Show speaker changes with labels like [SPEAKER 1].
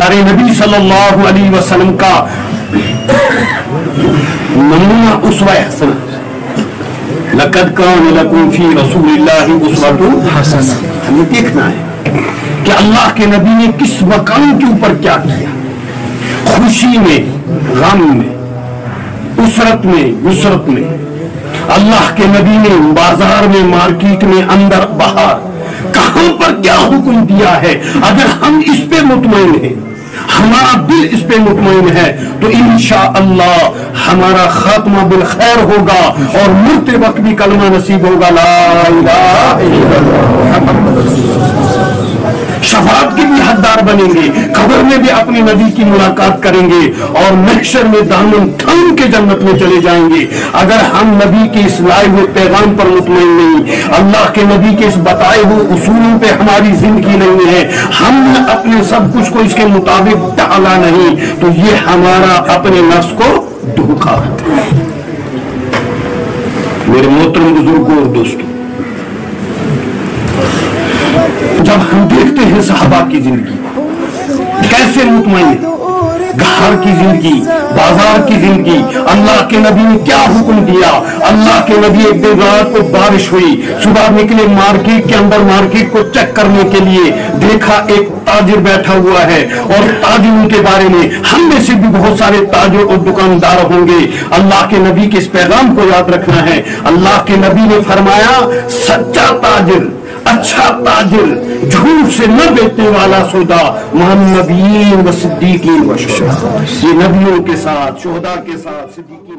[SPEAKER 1] پیارے نبی صلی اللہ علیہ وسلم کا نمونہ اسوہ حسنہ، لقد کان لکم فی رسول اللہ اسوۃ حسنہ، ہمیں دیکھنا ہے کہ اللہ کے نبی نے کس مقام کے اوپر کیا کیا، خوشی میں، غم میں، اسرت میں، یسرت میں۔ اللہ کے نبی نے بازار میں، مارکیٹ میں، اندر باہر کہاں پر کیا حکم دیا ہے، اگر ہم اس پہ مطمئن ہیں، ہمارا دل اس پہ مطمئن ہے، تو انشاءاللہ ہمارا خاتمہ بالخیر ہوگا اور مرتے وقت بھی کلمہ نصیب ہوگا، لا الہ الا اللہ۔ شفاعت کے بھی حقدار بنیں گے، قبر میں بھی اپنے نبی کی ملاقات کریں گے اور محشر میں دامن تھام کے جنت میں چلے جائیں گے۔ اگر ہم نبی کے اس لائے ہوئے پیغام پر مطمئن نہیں، اللہ کے نبی کے اس بتائے ہوئے اصولوں پہ ہماری زندگی نہیں ہے، ہم نے اپنے سب کچھ کو اس کے مطابق ڈالا نہیں، تو یہ ہمارا اپنے نفس کو دھوکا ہے۔ میرے محترم بزرگوں اور دوستوں، جب ہم دیکھتے ہیں صحابہ کی زندگی کیسے مطمئن، گھر کی زندگی، بازار کی زندگی، اللہ کے نبی نے کیا حکم دیا۔ اللہ کے نبی ایک دن رات کو بارش ہوئی، صبح نکلے مارکیٹ کے اندر، مارکیٹ کو چیک کرنے کے لیے، دیکھا ایک تاجر بیٹھا ہوا ہے، اور تاجروں کے بارے میں ہم میں سے بھی بہت سارے تاجر اور دکاندار ہوں گے۔ اللہ کے نبی کے اس پیغام کو یاد رکھنا ہے۔ اللہ کے نبی نے فرمایا، سچا تاجر، اچھا تاجر، جھوٹ سے نہ بیچنے والا سودا، محمدین و صدیقین و شہداء، یہ نبیوں کے ساتھ، شہداء کے ساتھ، صدیقین